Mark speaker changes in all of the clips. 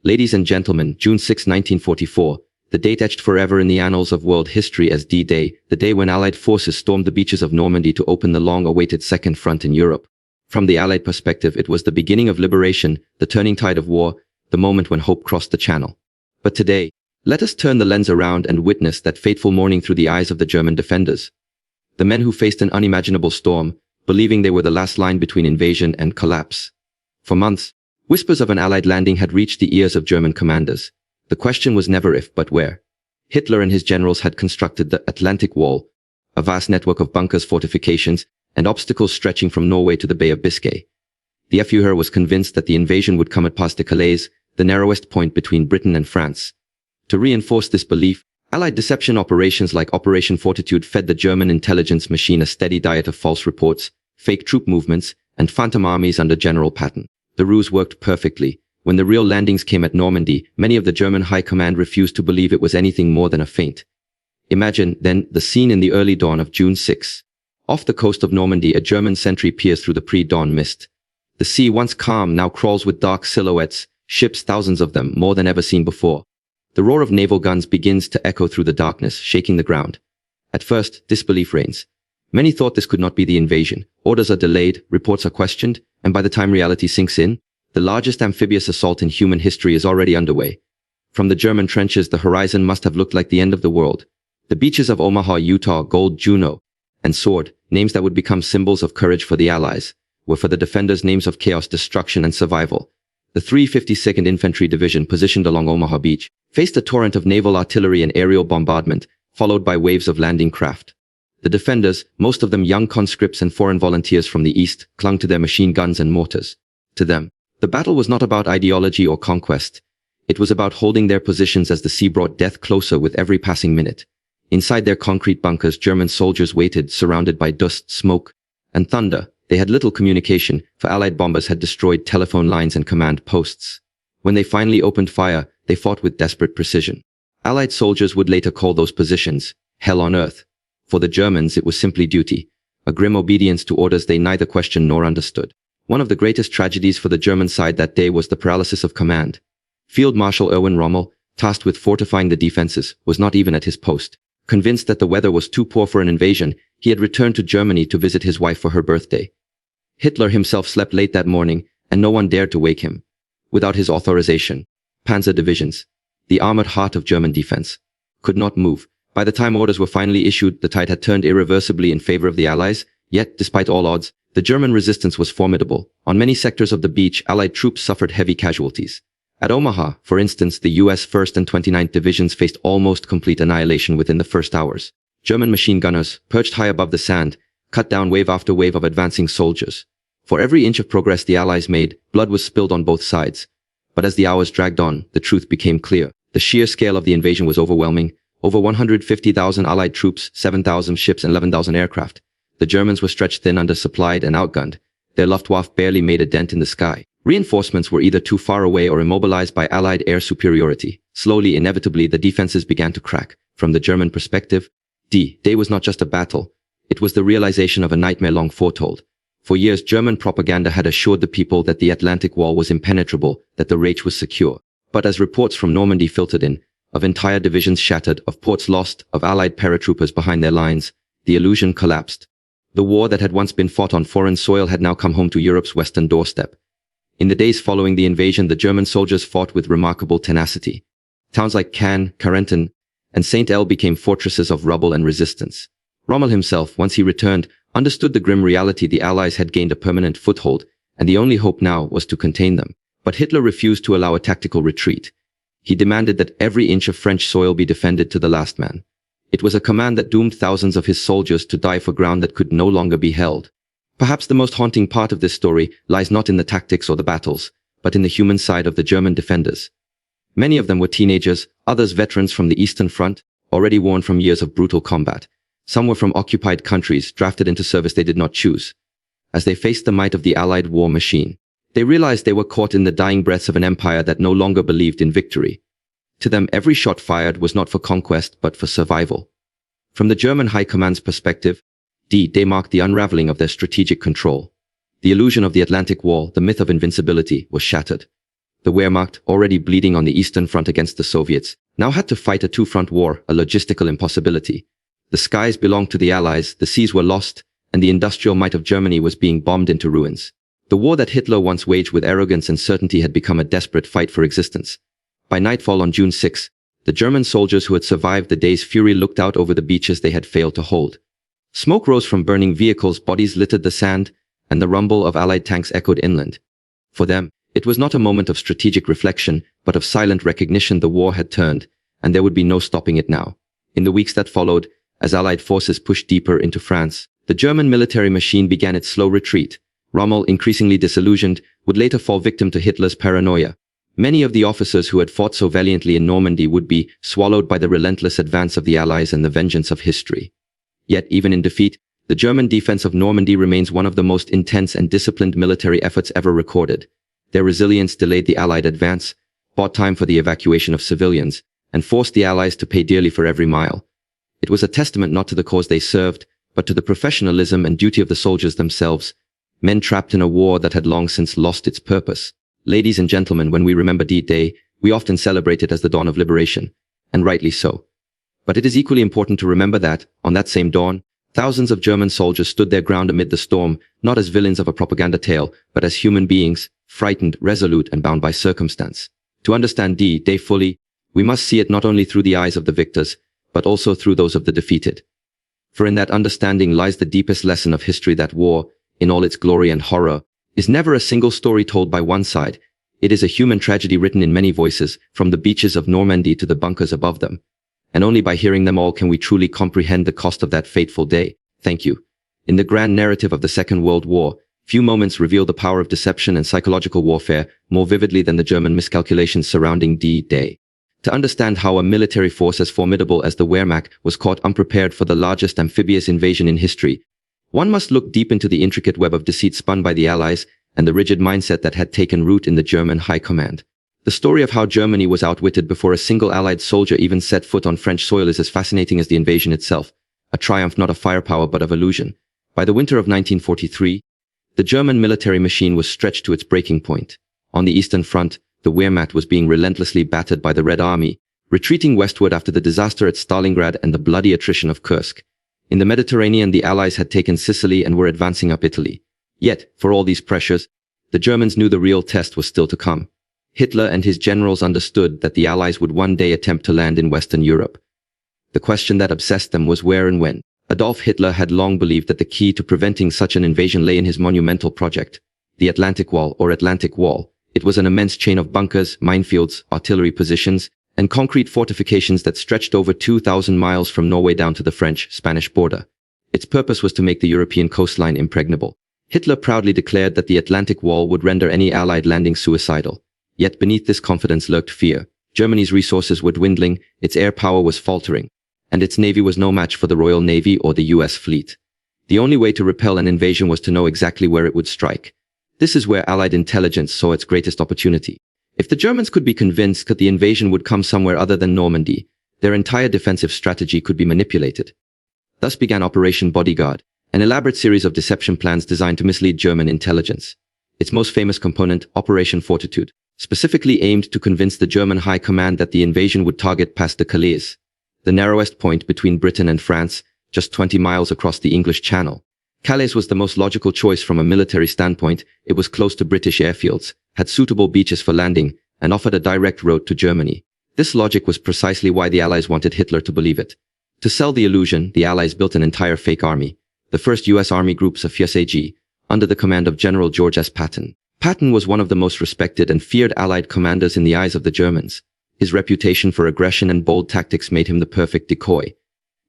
Speaker 1: Ladies and gentlemen, June 6, 1944, the date etched forever in the annals of world history as D-Day, the day when Allied forces stormed the beaches of Normandy to open the long-awaited Second Front in Europe. From the Allied perspective, it was the beginning of liberation, the turning tide of war, the moment when hope crossed the Channel. But today, let us turn the lens around and witness that fateful morning through the eyes of the German defenders. The men who faced an unimaginable storm, believing they were the last line between invasion and collapse. For months, whispers of an Allied landing had reached the ears of German commanders. The question was never if but where. Hitler and his generals had constructed the Atlantic Wall, a vast network of bunkers, fortifications, and obstacles stretching from Norway to the Bay of Biscay. The Führer was convinced that the invasion would come at Pas de Calais, the narrowest point between Britain and France. To reinforce this belief, Allied deception operations like Operation Fortitude fed the German intelligence machine a steady diet of false reports, fake troop movements, and phantom armies under General Patton. The ruse worked perfectly. When the real landings came at Normandy, many of the German high command refused to believe it was anything more than a feint. Imagine, then, the scene in the early dawn of June 6. Off the coast of Normandy, a German sentry peers through the pre-dawn mist. The sea, once calm, now crawls with dark silhouettes, ships, thousands of them, more than ever seen before. The roar of naval guns begins to echo through the darkness, shaking the ground. At first, disbelief reigns. Many thought this could not be the invasion. Orders are delayed, reports are questioned, and by the time reality sinks in, the largest amphibious assault in human history is already underway. From the German trenches, the horizon must have looked like the end of the world. The beaches of Omaha, Utah, Gold, Juno, and Sword, names that would become symbols of courage for the Allies, were for the defenders names of chaos, destruction, and survival. The 352nd Infantry Division, positioned along Omaha Beach, faced a torrent of naval artillery and aerial bombardment, followed by waves of landing craft. The defenders, most of them young conscripts and foreign volunteers from the east, clung to their machine guns and mortars. To them, the battle was not about ideology or conquest. It was about holding their positions as the sea brought death closer with every passing minute. Inside their concrete bunkers, German soldiers waited, surrounded by dust, smoke, and thunder. They had little communication, for Allied bombers had destroyed telephone lines and command posts. When they finally opened fire, they fought with desperate precision. Allied soldiers would later call those positions hell on earth. For the Germans, it was simply duty, a grim obedience to orders they neither questioned nor understood. One of the greatest tragedies for the German side that day was the paralysis of command. Field Marshal Erwin Rommel, tasked with fortifying the defenses, was not even at his post. Convinced that the weather was too poor for an invasion, he had returned to Germany to visit his wife for her birthday. Hitler himself slept late that morning, and no one dared to wake him. Without his authorization, panzer divisions, the armored heart of German defense, could not move. By the time orders were finally issued, the tide had turned irreversibly in favor of the Allies, yet, despite all odds, the German resistance was formidable. On many sectors of the beach, Allied troops suffered heavy casualties. At Omaha, for instance, the U.S. 1st and 29th Divisions faced almost complete annihilation within the first hours. German machine gunners, perched high above the sand, cut down wave after wave of advancing soldiers. For every inch of progress the Allies made, blood was spilled on both sides. But as the hours dragged on, the truth became clear. The sheer scale of the invasion was overwhelming. Over 150,000 Allied troops, 7,000 ships, and 11,000 aircraft. The Germans were stretched thin, undersupplied, and outgunned. Their Luftwaffe barely made a dent in the sky. Reinforcements were either too far away or immobilized by Allied air superiority. Slowly, inevitably, the defenses began to crack. From the German perspective, D-Day was not just a battle. It was the realization of a nightmare long foretold. For years, German propaganda had assured the people that the Atlantic Wall was impenetrable, that the Reich was secure. But as reports from Normandy filtered in, of entire divisions shattered, of ports lost, of Allied paratroopers behind their lines, the illusion collapsed. The war that had once been fought on foreign soil had now come home to Europe's western doorstep. In the days following the invasion, the German soldiers fought with remarkable tenacity. Towns like Cannes, Carentan, and Saint-El became fortresses of rubble and resistance. Rommel himself, once he returned, understood the grim reality. The Allies had gained a permanent foothold, and the only hope now was to contain them. But Hitler refused to allow a tactical retreat. He demanded that every inch of French soil be defended to the last man. It was a command that doomed thousands of his soldiers to die for ground that could no longer be held. Perhaps the most haunting part of this story lies not in the tactics or the battles, but in the human side of the German defenders. Many of them were teenagers, others veterans from the Eastern Front, already worn from years of brutal combat. Some were from occupied countries, drafted into service they did not choose. As they faced the might of the Allied war machine, they realized they were caught in the dying breaths of an empire that no longer believed in victory. To them, every shot fired was not for conquest, but for survival. From the German High Command's perspective, D-Day marked the unraveling of their strategic control. The illusion of the Atlantic Wall, the myth of invincibility, was shattered. The Wehrmacht, already bleeding on the Eastern Front against the Soviets, now had to fight a two-front war, a logistical impossibility. The skies belonged to the Allies, the seas were lost, and the industrial might of Germany was being bombed into ruins. The war that Hitler once waged with arrogance and certainty had become a desperate fight for existence. By nightfall on June 6, the German soldiers who had survived the day's fury looked out over the beaches they had failed to hold. Smoke rose from burning vehicles, bodies littered the sand, and the rumble of Allied tanks echoed inland. For them, it was not a moment of strategic reflection, but of silent recognition. The war had turned, and there would be no stopping it now. In the weeks that followed, as Allied forces pushed deeper into France, the German military machine began its slow retreat. Rommel, increasingly disillusioned, would later fall victim to Hitler's paranoia. Many of the officers who had fought so valiantly in Normandy would be swallowed by the relentless advance of the Allies and the vengeance of history. Yet, even in defeat, the German defense of Normandy remains one of the most intense and disciplined military efforts ever recorded. Their resilience delayed the Allied advance, bought time for the evacuation of civilians, and forced the Allies to pay dearly for every mile. It was a testament not to the cause they served, but to the professionalism and duty of the soldiers themselves, men trapped in a war that had long since lost its purpose. Ladies and gentlemen, when we remember D-Day, we often celebrate it as the dawn of liberation, and rightly so. But it is equally important to remember that, on that same dawn, thousands of German soldiers stood their ground amid the storm, not as villains of a propaganda tale, but as human beings, frightened, resolute, and bound by circumstance. To understand D-Day fully, we must see it not only through the eyes of the victors, but also through those of the defeated. For in that understanding lies the deepest lesson of history, that war, in all its glory and horror, is never a single story told by one side. It is a human tragedy written in many voices, from the beaches of Normandy to the bunkers above them. And only by hearing them all can we truly comprehend the cost of that fateful day. Thank you. In the grand narrative of the Second World War, few moments reveal the power of deception and psychological warfare more vividly than the German miscalculations surrounding D-Day. To understand how a military force as formidable as the Wehrmacht was caught unprepared for the largest amphibious invasion in history, one must look deep into the intricate web of deceit spun by the Allies and the rigid mindset that had taken root in the German high command. The story of how Germany was outwitted before a single Allied soldier even set foot on French soil is as fascinating as the invasion itself, a triumph not of firepower but of illusion. By the winter of 1943, the German military machine was stretched to its breaking point. On the Eastern Front, the Wehrmacht was being relentlessly battered by the Red Army, retreating westward after the disaster at Stalingrad and the bloody attrition of Kursk. In the Mediterranean, the Allies had taken Sicily and were advancing up Italy. Yet, for all these pressures, the Germans knew the real test was still to come. Hitler and his generals understood that the Allies would one day attempt to land in Western Europe. The question that obsessed them was where and when. Adolf Hitler had long believed that the key to preventing such an invasion lay in his monumental project, the Atlantic Wall or Atlantic Wall. It was an immense chain of bunkers, minefields, artillery positions, and concrete fortifications that stretched over 2,000 miles from Norway down to the French-Spanish border. Its purpose was to make the European coastline impregnable. Hitler proudly declared that the Atlantic Wall would render any Allied landing suicidal. Yet beneath this confidence lurked fear. Germany's resources were dwindling, its air power was faltering, and its navy was no match for the Royal Navy or the US fleet. The only way to repel an invasion was to know exactly where it would strike. This is where Allied intelligence saw its greatest opportunity. If the Germans could be convinced that the invasion would come somewhere other than Normandy, their entire defensive strategy could be manipulated. Thus began Operation Bodyguard, an elaborate series of deception plans designed to mislead German intelligence. Its most famous component, Operation Fortitude, specifically aimed to convince the German high command that the invasion would target Pas de Calais, the narrowest point between Britain and France, just 20 miles across the English Channel. Calais was the most logical choice from a military standpoint. It was close to British airfields, had suitable beaches for landing, and offered a direct road to Germany. This logic was precisely why the Allies wanted Hitler to believe it. To sell the illusion, the Allies built an entire fake army, the first US Army groups of FUSAG, under the command of General George S. Patton. Patton was one of the most respected and feared Allied commanders in the eyes of the Germans. His reputation for aggression and bold tactics made him the perfect decoy.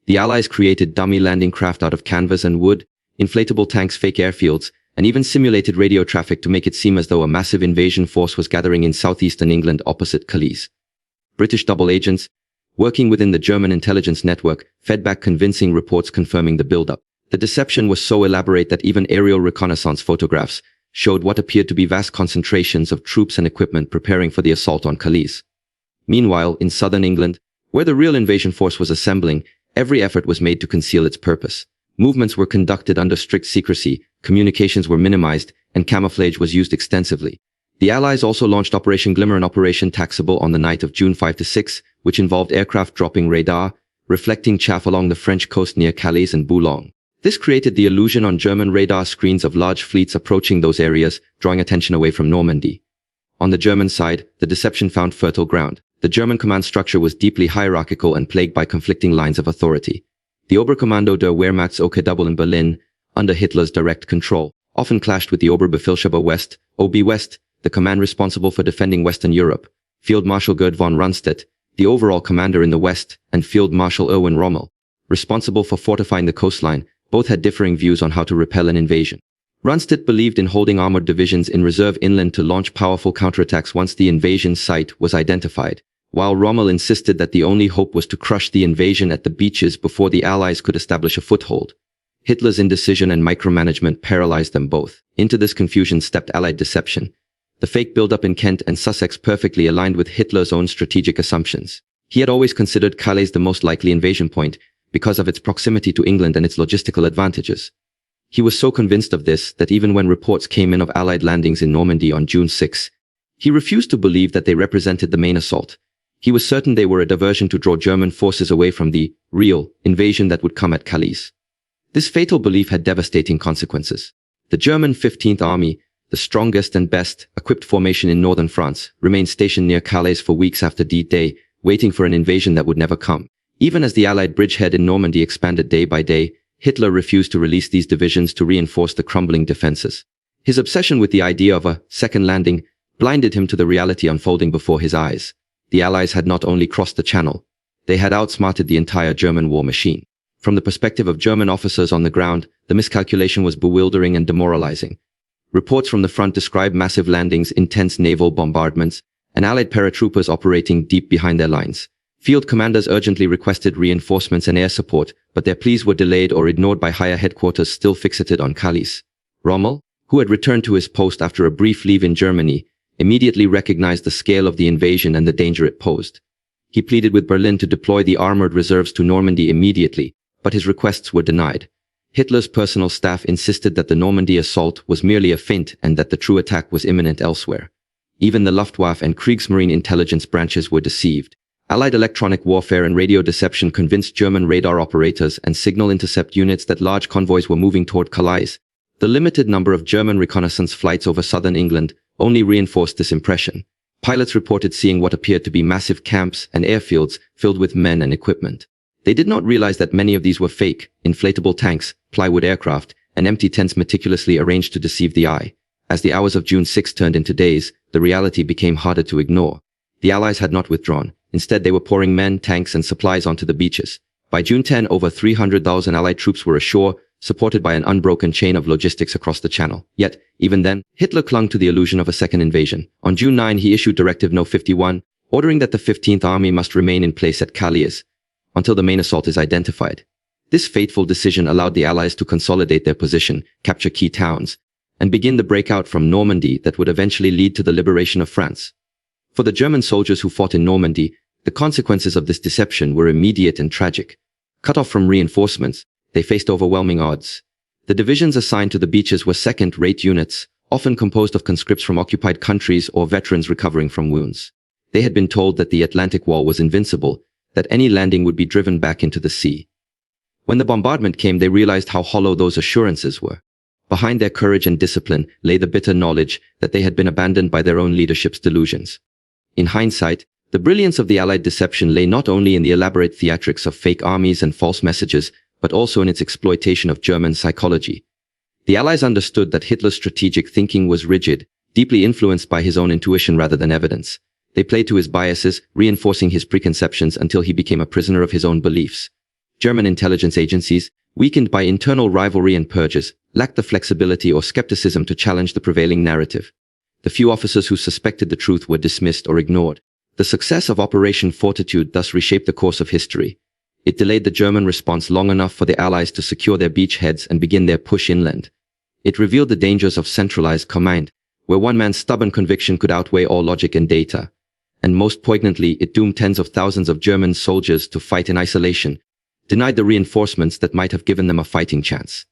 Speaker 1: The Allies created dummy landing craft out of canvas and wood, inflatable tanks, fake airfields, and even simulated radio traffic to make it seem as though a massive invasion force was gathering in southeastern England opposite Calais. British double agents, working within the German intelligence network, fed back convincing reports confirming the buildup. The deception was so elaborate that even aerial reconnaissance photographs showed what appeared to be vast concentrations of troops and equipment preparing for the assault on Calais. Meanwhile, in southern England, where the real invasion force was assembling, every effort was made to conceal its purpose. Movements were conducted under strict secrecy, communications were minimized, and camouflage was used extensively. The Allies also launched Operation Glimmer and Operation Taxable on the night of June 5 to 6, which involved aircraft dropping radar, reflecting chaff along the French coast near Calais and Boulogne. This created the illusion on German radar screens of large fleets approaching those areas, drawing attention away from Normandy. On the German side, the deception found fertile ground. The German command structure was deeply hierarchical and plagued by conflicting lines of authority. The Oberkommando der WehrmachtsOKW in Berlin, under Hitler's direct control, often clashed with the Oberbefehlshaber West, OB West, the command responsible for defending Western Europe, Field Marshal Gerd von Rundstedt, the overall commander in the West, and Field Marshal Erwin Rommel, responsible for fortifying the coastline. Both had differing views on how to repel an invasion. Rundstedt believed in holding armored divisions in reserve inland to launch powerful counterattacks once the invasion site was identified, while Rommel insisted that the only hope was to crush the invasion at the beaches before the Allies could establish a foothold. Hitler's indecision and micromanagement paralyzed them both. Into this confusion stepped Allied deception. The fake buildup in Kent and Sussex perfectly aligned with Hitler's own strategic assumptions. He had always considered Calais the most likely invasion point, because of its proximity to England and its logistical advantages. He was so convinced of this that even when reports came in of Allied landings in Normandy on June 6, he refused to believe that they represented the main assault. He was certain they were a diversion to draw German forces away from the real invasion that would come at Calais. This fatal belief had devastating consequences. The German 15th Army, the strongest and best equipped formation in northern France, remained stationed near Calais for weeks after D-Day, waiting for an invasion that would never come. Even as the Allied bridgehead in Normandy expanded day by day, Hitler refused to release these divisions to reinforce the crumbling defenses. His obsession with the idea of a second landing blinded him to the reality unfolding before his eyes. The Allies had not only crossed the Channel, they had outsmarted the entire German war machine. From the perspective of German officers on the ground, the miscalculation was bewildering and demoralizing. Reports from the front described massive landings, intense naval bombardments, and Allied paratroopers operating deep behind their lines. Field commanders urgently requested reinforcements and air support, but their pleas were delayed or ignored by higher headquarters still fixated on Calais. Rommel, who had returned to his post after a brief leave in Germany, immediately recognized the scale of the invasion and the danger it posed. He pleaded with Berlin to deploy the armored reserves to Normandy immediately, but his requests were denied. Hitler's personal staff insisted that the Normandy assault was merely a feint and that the true attack was imminent elsewhere. Even the Luftwaffe and Kriegsmarine intelligence branches were deceived. Allied electronic warfare and radio deception convinced German radar operators and signal intercept units that large convoys were moving toward Calais. The limited number of German reconnaissance flights over southern England only reinforced this impression. Pilots reported seeing what appeared to be massive camps and airfields filled with men and equipment. They did not realize that many of these were fake, inflatable tanks, plywood aircraft, and empty tents meticulously arranged to deceive the eye. As the hours of June 6 turned into days, the reality became harder to ignore. The Allies had not withdrawn. Instead, they were pouring men, tanks, and supplies onto the beaches. By June 10, over 300,000 Allied troops were ashore, supported by an unbroken chain of logistics across the Channel. Yet, even then, Hitler clung to the illusion of a second invasion. On June 9, he issued Directive No. 51, ordering that the 15th Army must remain in place at Calais until the main assault is identified. This fateful decision allowed the Allies to consolidate their position, capture key towns, and begin the breakout from Normandy that would eventually lead to the liberation of France. For the German soldiers who fought in Normandy, the consequences of this deception were immediate and tragic. Cut off from reinforcements, they faced overwhelming odds. The divisions assigned to the beaches were second-rate units, often composed of conscripts from occupied countries or veterans recovering from wounds. They had been told that the Atlantic Wall was invincible, that any landing would be driven back into the sea. When the bombardment came, they realized how hollow those assurances were. Behind their courage and discipline lay the bitter knowledge that they had been abandoned by their own leadership's delusions. In hindsight, the brilliance of the Allied deception lay not only in the elaborate theatrics of fake armies and false messages, but also in its exploitation of German psychology. The Allies understood that Hitler's strategic thinking was rigid, deeply influenced by his own intuition rather than evidence. They played to his biases, reinforcing his preconceptions until he became a prisoner of his own beliefs. German intelligence agencies, weakened by internal rivalry and purges, lacked the flexibility or skepticism to challenge the prevailing narrative. The few officers who suspected the truth were dismissed or ignored. The success of Operation Fortitude thus reshaped the course of history. It delayed the German response long enough for the Allies to secure their beachheads and begin their push inland. It revealed the dangers of centralized command, where one man's stubborn conviction could outweigh all logic and data. And most poignantly, it doomed tens of thousands of German soldiers to fight in isolation, denied the reinforcements that might have given them a fighting chance.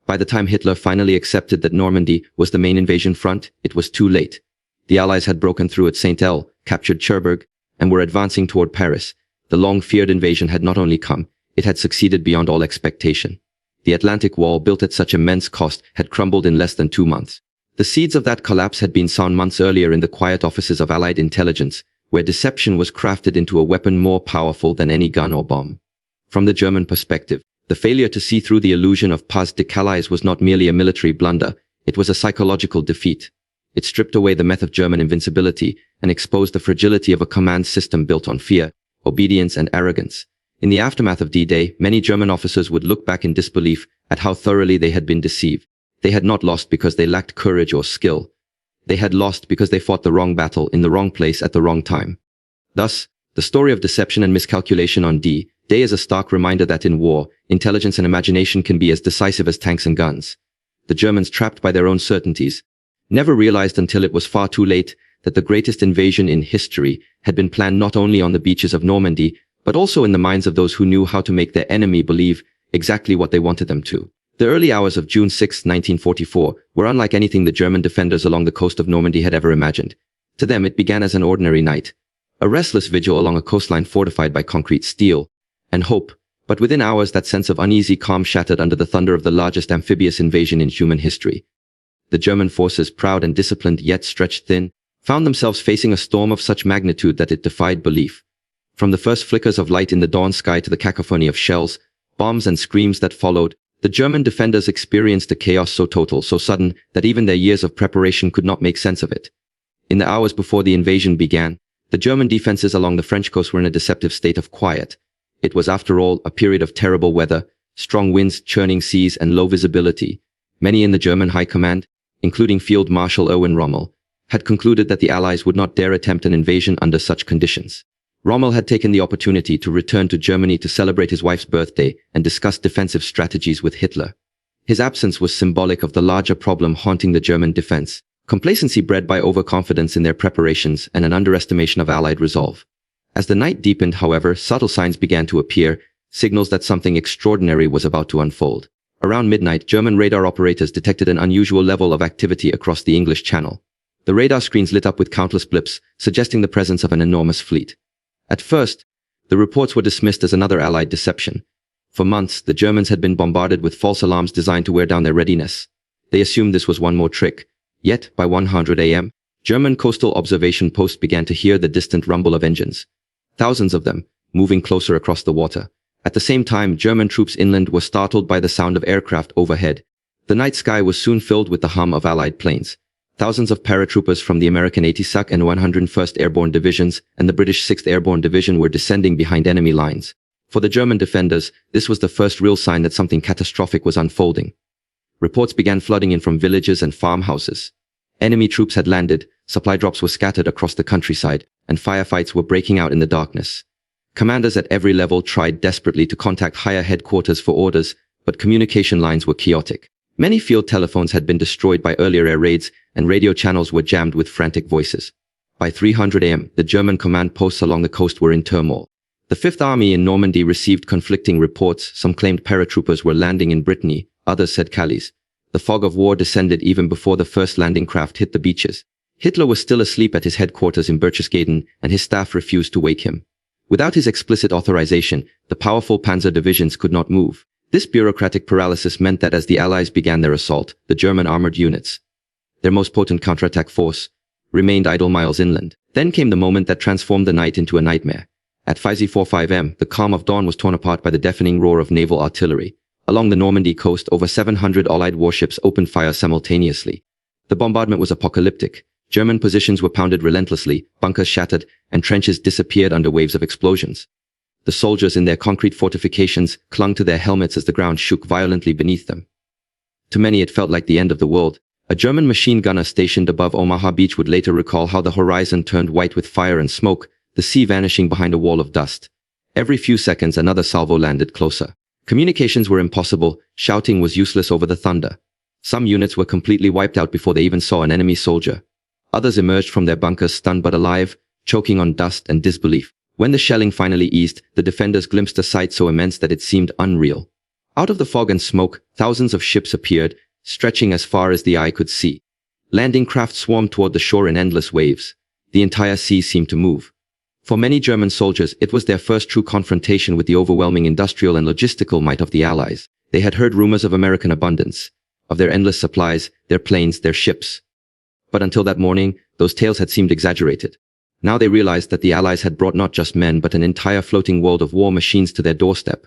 Speaker 1: By the time Hitler finally accepted that Normandy was the main invasion front, it was too late. The Allies had broken through at St. El, captured Cherbourg, and were advancing toward Paris. The long-feared invasion had not only come, it had succeeded beyond all expectation. The Atlantic Wall, built at such immense cost, had crumbled in less than 2 months. The seeds of that collapse had been sown months earlier in the quiet offices of Allied intelligence, where deception was crafted into a weapon more powerful than any gun or bomb. From the German perspective, the failure to see through the illusion of Pas de Calais was not merely a military blunder, it was a psychological defeat. It stripped away the myth of German invincibility and exposed the fragility of a command system built on fear, obedience, and arrogance. In the aftermath of D-Day, many German officers would look back in disbelief at how thoroughly they had been deceived. They had not lost because they lacked courage or skill. They had lost because they fought the wrong battle in the wrong place at the wrong time. Thus, the story of deception and miscalculation on D-Day is a stark reminder that in war, intelligence and imagination can be as decisive as tanks and guns. The Germans, trapped by their own certainties, never realized until it was far too late that the greatest invasion in history had been planned not only on the beaches of Normandy, but also in the minds of those who knew how to make their enemy believe exactly what they wanted them to. The early hours of June 6, 1944, were unlike anything the German defenders along the coast of Normandy had ever imagined. To them, it began as an ordinary night, a restless vigil along a coastline fortified by concrete, steel, and hope. But within hours, that sense of uneasy calm shattered under the thunder of the largest amphibious invasion in human history. The German forces, proud and disciplined yet stretched thin, found themselves facing a storm of such magnitude that it defied belief. From the first flickers of light in the dawn sky to the cacophony of shells, bombs, and screams that followed, the German defenders experienced a chaos so total, so sudden, that even their years of preparation could not make sense of it. In the hours before the invasion began, the German defenses along the French coast were in a deceptive state of quiet. It was, after all, a period of terrible weather, strong winds, churning seas, and low visibility. Many in the German high command, including Field Marshal Erwin Rommel, had concluded that the Allies would not dare attempt an invasion under such conditions. Rommel had taken the opportunity to return to Germany to celebrate his wife's birthday and discuss defensive strategies with Hitler. His absence was symbolic of the larger problem haunting the German defense, complacency bred by overconfidence in their preparations and an underestimation of Allied resolve. As the night deepened, however, subtle signs began to appear, signals that something extraordinary was about to unfold. Around midnight, German radar operators detected an unusual level of activity across the English Channel. The radar screens lit up with countless blips, suggesting the presence of an enormous fleet. At first, the reports were dismissed as another Allied deception. For months, the Germans had been bombarded with false alarms designed to wear down their readiness. They assumed this was one more trick. Yet, by 100 a.m., German coastal observation posts began to hear the distant rumble of engines. Thousands of them, moving closer across the water. At the same time, German troops inland were startled by the sound of aircraft overhead. The night sky was soon filled with the hum of Allied planes. Thousands of paratroopers from the American 82nd and 101st Airborne Divisions and the British 6th Airborne Division were descending behind enemy lines. For the German defenders, this was the first real sign that something catastrophic was unfolding. Reports began flooding in from villages and farmhouses. Enemy troops had landed, supply drops were scattered across the countryside, and firefights were breaking out in the darkness. Commanders at every level tried desperately to contact higher headquarters for orders, but communication lines were chaotic. Many field telephones had been destroyed by earlier air raids, and radio channels were jammed with frantic voices. By 300 a.m., the German command posts along the coast were in turmoil. The Fifth Army in Normandy received conflicting reports. Some claimed paratroopers were landing in Brittany, others said Calais. The fog of war descended even before the first landing craft hit the beaches. Hitler was still asleep at his headquarters in Berchtesgaden, and his staff refused to wake him. Without his explicit authorization, the powerful panzer divisions could not move. This bureaucratic paralysis meant that as the Allies began their assault, the German armored units, their most potent counterattack force, remained idle miles inland. Then came the moment that transformed the night into a nightmare. At 5:45 am, the calm of dawn was torn apart by the deafening roar of naval artillery. Along the Normandy coast, over 700 Allied warships opened fire simultaneously. The bombardment was apocalyptic. German positions were pounded relentlessly, bunkers shattered, and trenches disappeared under waves of explosions. The soldiers in their concrete fortifications clung to their helmets as the ground shook violently beneath them. To many it felt like the end of the world. A German machine gunner stationed above Omaha Beach would later recall how the horizon turned white with fire and smoke, the sea vanishing behind a wall of dust. Every few seconds another salvo landed closer. Communications were impossible, shouting was useless over the thunder. Some units were completely wiped out before they even saw an enemy soldier. Others emerged from their bunkers stunned but alive, choking on dust and disbelief. When the shelling finally eased, the defenders glimpsed a sight so immense that it seemed unreal. Out of the fog and smoke, thousands of ships appeared, stretching as far as the eye could see. Landing craft swarmed toward the shore in endless waves. The entire sea seemed to move. For many German soldiers, it was their first true confrontation with the overwhelming industrial and logistical might of the Allies. They had heard rumors of American abundance, of their endless supplies, their planes, their ships. But until that morning, those tales had seemed exaggerated. Now they realized that the Allies had brought not just men but an entire floating world of war machines to their doorstep.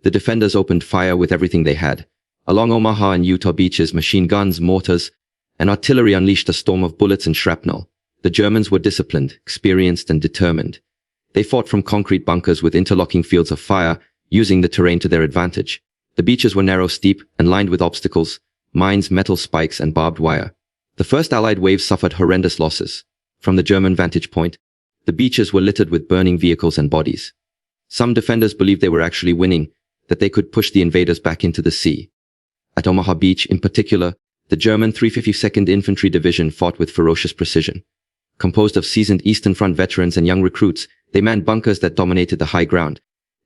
Speaker 1: The defenders opened fire with everything they had. Along Omaha and Utah beaches, machine guns, mortars, and artillery unleashed a storm of bullets and shrapnel. The Germans were disciplined, experienced, and determined. They fought from concrete bunkers with interlocking fields of fire, using the terrain to their advantage. The beaches were narrow, steep, and lined with obstacles, mines, metal spikes, and barbed wire. The first Allied wave suffered horrendous losses. From the German vantage point, the beaches were littered with burning vehicles and bodies. Some defenders believed they were actually winning, that they could push the invaders back into the sea. At Omaha Beach, in particular, the German 352nd Infantry Division fought with ferocious precision. Composed of seasoned Eastern Front veterans and young recruits, they manned bunkers that dominated the high ground.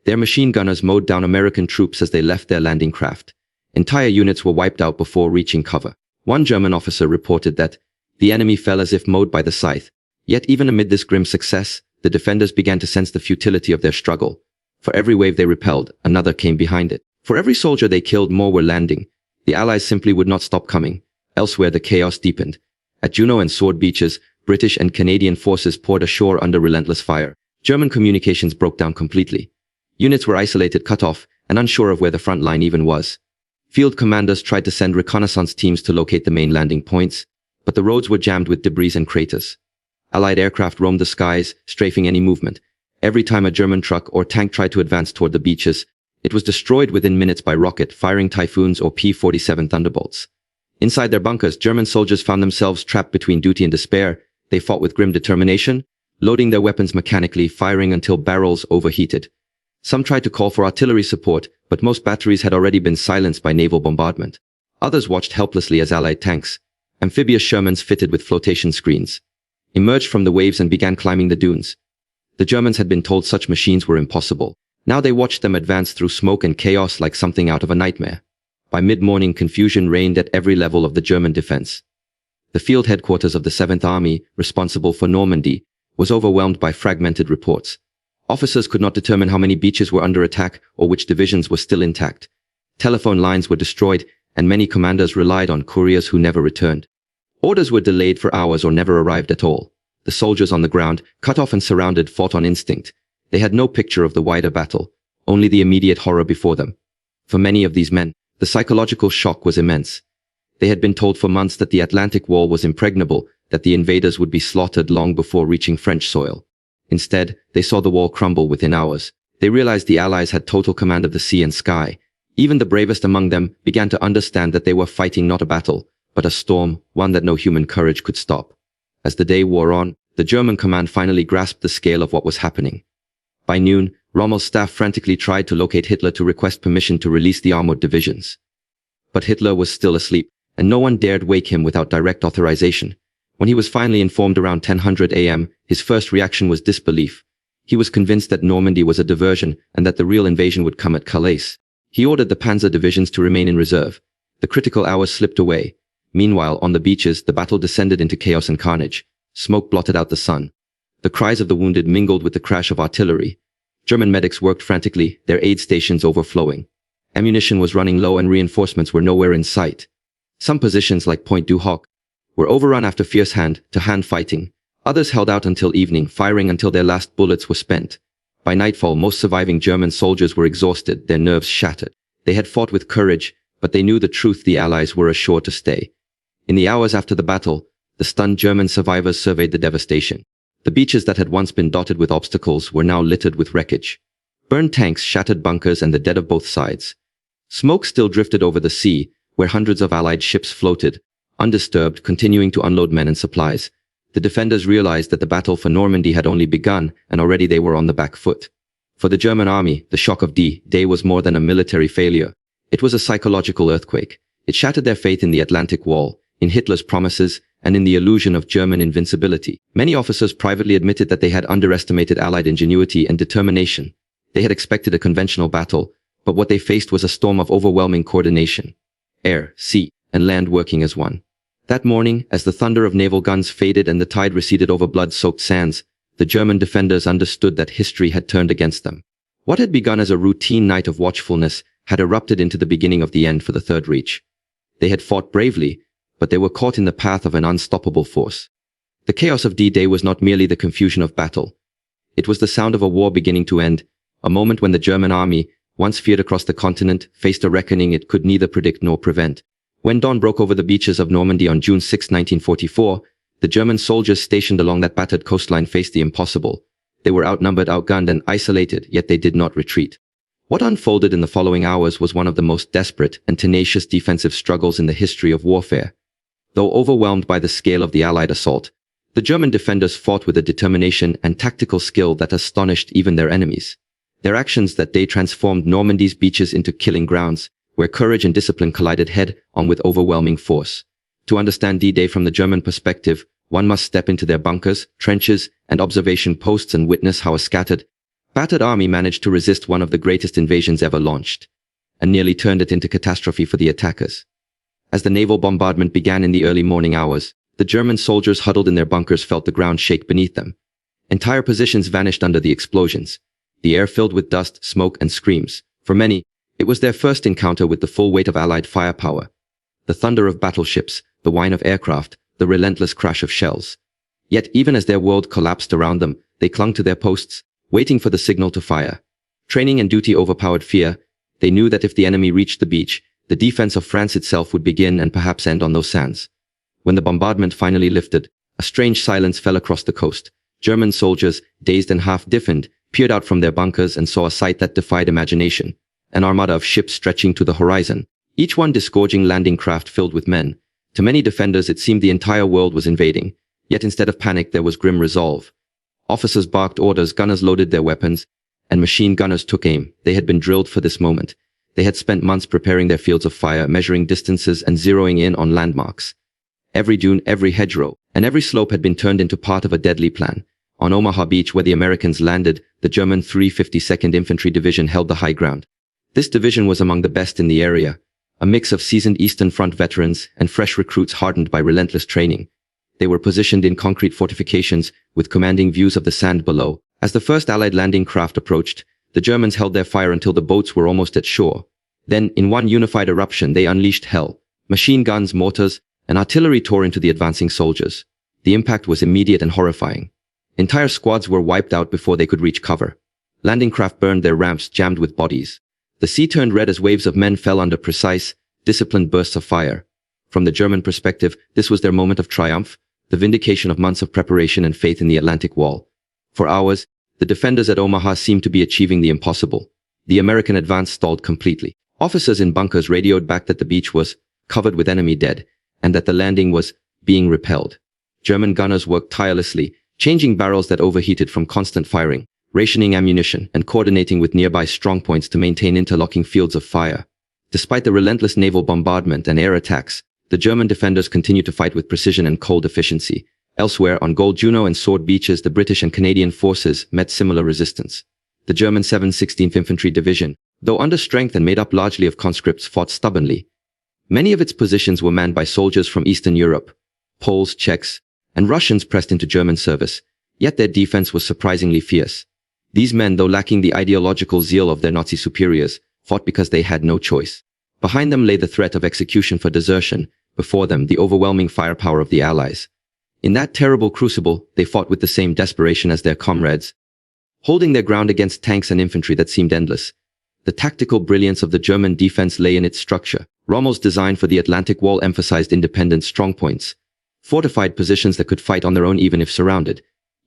Speaker 1: Their machine gunners mowed down American troops as they left their landing craft. Entire units were wiped out before reaching cover. One German officer reported that the enemy fell as if mowed by the scythe. Yet even amid this grim success, the defenders began to sense the futility of their struggle. For every wave they repelled, another came behind it. For every soldier they killed, more were landing. The Allies simply would not stop coming. Elsewhere the chaos deepened. At Juno and Sword beaches, British and Canadian forces poured ashore under relentless fire. German communications broke down completely. Units were isolated, cut off, and unsure of where the front line even was. Field commanders tried to send reconnaissance teams to locate the main landing points, but the roads were jammed with debris and craters. Allied aircraft roamed the skies, strafing any movement. Every time a German truck or tank tried to advance toward the beaches, it was destroyed within minutes by rocket-firing Typhoons or P-47 Thunderbolts. Inside their bunkers, German soldiers found themselves trapped between duty and despair. They fought with grim determination, loading their weapons mechanically, firing until barrels overheated. Some tried to call for artillery support, but most batteries had already been silenced by naval bombardment. Others watched helplessly as Allied tanks, amphibious Shermans fitted with flotation screens, emerged from the waves and began climbing the dunes. The Germans had been told such machines were impossible. Now they watched them advance through smoke and chaos like something out of a nightmare. By mid-morning, confusion reigned at every level of the German defense. The field headquarters of the 7th Army, responsible for Normandy, was overwhelmed by fragmented reports. Officers could not determine how many beaches were under attack or which divisions were still intact. Telephone lines were destroyed, and many commanders relied on couriers who never returned. Orders were delayed for hours or never arrived at all. The soldiers on the ground, cut off and surrounded, fought on instinct. They had no picture of the wider battle, only the immediate horror before them. For many of these men, the psychological shock was immense. They had been told for months that the Atlantic Wall was impregnable, that the invaders would be slaughtered long before reaching French soil. Instead, they saw the wall crumble within hours. They realized the Allies had total command of the sea and sky. Even the bravest among them began to understand that they were fighting not a battle, but a storm, one that no human courage could stop. As the day wore on, the German command finally grasped the scale of what was happening. By noon, Rommel's staff frantically tried to locate Hitler to request permission to release the armored divisions. But Hitler was still asleep, and no one dared wake him without direct authorization. When he was finally informed around 10:00 a.m., his first reaction was disbelief. He was convinced that Normandy was a diversion and that the real invasion would come at Calais. He ordered the panzer divisions to remain in reserve. The critical hours slipped away. Meanwhile, on the beaches, the battle descended into chaos and carnage. Smoke blotted out the sun. The cries of the wounded mingled with the crash of artillery. German medics worked frantically, their aid stations overflowing. Ammunition was running low and reinforcements were nowhere in sight. Some positions, like Point du Hoc, were overrun after fierce hand-to-hand fighting. Others held out until evening, firing until their last bullets were spent. By nightfall, most surviving German soldiers were exhausted, their nerves shattered. They had fought with courage, but they knew the truth: the Allies were assured to stay. In the hours after the battle, the stunned German survivors surveyed the devastation. The beaches that had once been dotted with obstacles were now littered with wreckage. Burned tanks, shattered bunkers, and the dead of both sides. Smoke still drifted over the sea, where hundreds of Allied ships floated, undisturbed, continuing to unload men and supplies. The defenders realized that the battle for Normandy had only begun, and already they were on the back foot. For the German army, the shock of D-Day was more than a military failure. It was a psychological earthquake. It shattered their faith in the Atlantic Wall, in Hitler's promises, and in the illusion of German invincibility. Many officers privately admitted that they had underestimated Allied ingenuity and determination. They had expected a conventional battle, but what they faced was a storm of overwhelming coordination. Air, sea, and land working as one. That morning, as the thunder of naval guns faded and the tide receded over blood-soaked sands, the German defenders understood that history had turned against them. What had begun as a routine night of watchfulness had erupted into the beginning of the end for the Third Reich. They had fought bravely, but they were caught in the path of an unstoppable force. The chaos of D-Day was not merely the confusion of battle. It was the sound of a war beginning to end, a moment when the German army, once feared across the continent, faced a reckoning it could neither predict nor prevent. When dawn broke over the beaches of Normandy on June 6, 1944, the German soldiers stationed along that battered coastline faced the impossible. They were outnumbered, outgunned, and isolated, yet they did not retreat. What unfolded in the following hours was one of the most desperate and tenacious defensive struggles in the history of warfare. Though overwhelmed by the scale of the Allied assault, the German defenders fought with a determination and tactical skill that astonished even their enemies. Their actions that day transformed Normandy's beaches into killing grounds, where courage and discipline collided head-on with overwhelming force. To understand D-Day from the German perspective, one must step into their bunkers, trenches, and observation posts and witness how a scattered, battered army managed to resist one of the greatest invasions ever launched, and nearly turned it into catastrophe for the attackers. As the naval bombardment began in the early morning hours, the German soldiers huddled in their bunkers felt the ground shake beneath them. Entire positions vanished under the explosions, the air filled with dust, smoke, and screams. For many, it was their first encounter with the full weight of Allied firepower. The thunder of battleships, the whine of aircraft, the relentless crash of shells. Yet even as their world collapsed around them, they clung to their posts, waiting for the signal to fire. Training and duty overpowered fear. They knew that if the enemy reached the beach, the defense of France itself would begin and perhaps end on those sands. When the bombardment finally lifted, a strange silence fell across the coast. German soldiers, dazed and half-deafened, peered out from their bunkers and saw a sight that defied imagination. An armada of ships stretching to the horizon, each one disgorging landing craft filled with men. To many defenders it seemed the entire world was invading, yet instead of panic there was grim resolve. Officers barked orders, gunners loaded their weapons, and machine gunners took aim. They had been drilled for this moment. They had spent months preparing their fields of fire, measuring distances and zeroing in on landmarks. Every dune, every hedgerow, and every slope had been turned into part of a deadly plan. On Omaha Beach, where the Americans landed, the German 352nd Infantry Division held the high ground. This division was among the best in the area, a mix of seasoned Eastern Front veterans and fresh recruits hardened by relentless training. They were positioned in concrete fortifications with commanding views of the sand below. As the first Allied landing craft approached, the Germans held their fire until the boats were almost at shore. Then, in one unified eruption, they unleashed hell. Machine guns, mortars, and artillery tore into the advancing soldiers. The impact was immediate and horrifying. Entire squads were wiped out before they could reach cover. Landing craft burned their ramps, jammed with bodies. The sea turned red as waves of men fell under precise, disciplined bursts of fire. From the German perspective, this was their moment of triumph, the vindication of months of preparation and faith in the Atlantic Wall. For hours, the defenders at Omaha seemed to be achieving the impossible. The American advance stalled completely. Officers in bunkers radioed back that the beach was covered with enemy dead, and that the landing was being repelled. German gunners worked tirelessly, changing barrels that overheated from constant firing, rationing ammunition, and coordinating with nearby strongpoints to maintain interlocking fields of fire. Despite the relentless naval bombardment and air attacks, the German defenders continued to fight with precision and cold efficiency. Elsewhere, on Gold Juno and Sword Beaches, the British and Canadian forces met similar resistance. The German 716th Infantry Division, though under strength and made up largely of conscripts, fought stubbornly. Many of its positions were manned by soldiers from Eastern Europe. Poles, Czechs, and Russians pressed into German service, yet their defense was surprisingly fierce. These men, though lacking the ideological zeal of their Nazi superiors, fought because they had no choice. Behind them lay the threat of execution for desertion, before them the overwhelming firepower of the Allies. In that terrible crucible, they fought with the same desperation as their comrades, holding their ground against tanks and infantry that seemed endless. The tactical brilliance of the German defense lay in its structure. Rommel's design for the Atlantic Wall emphasized independent strongpoints, fortified positions that could fight on their own even if surrounded.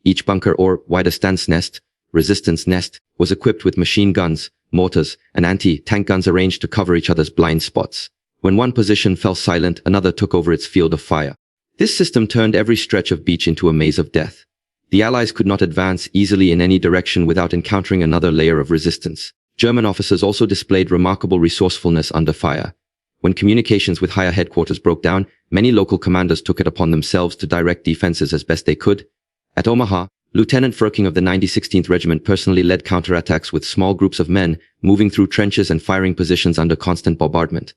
Speaker 1: Each bunker or wider stance nest, resistance nest, was equipped with machine guns, mortars, and anti-tank guns arranged to cover each other's blind spots. When one position fell silent, another took over its field of fire. This system turned every stretch of beach into a maze of death. The Allies could not advance easily in any direction without encountering another layer of resistance. German officers also displayed remarkable resourcefulness under fire. When communications with higher headquarters broke down, many local commanders took it upon themselves to direct defenses as best they could. At Omaha, Lieutenant Furking of the 9016th Regiment personally led counterattacks with small groups of men, moving through trenches and firing positions under constant bombardment.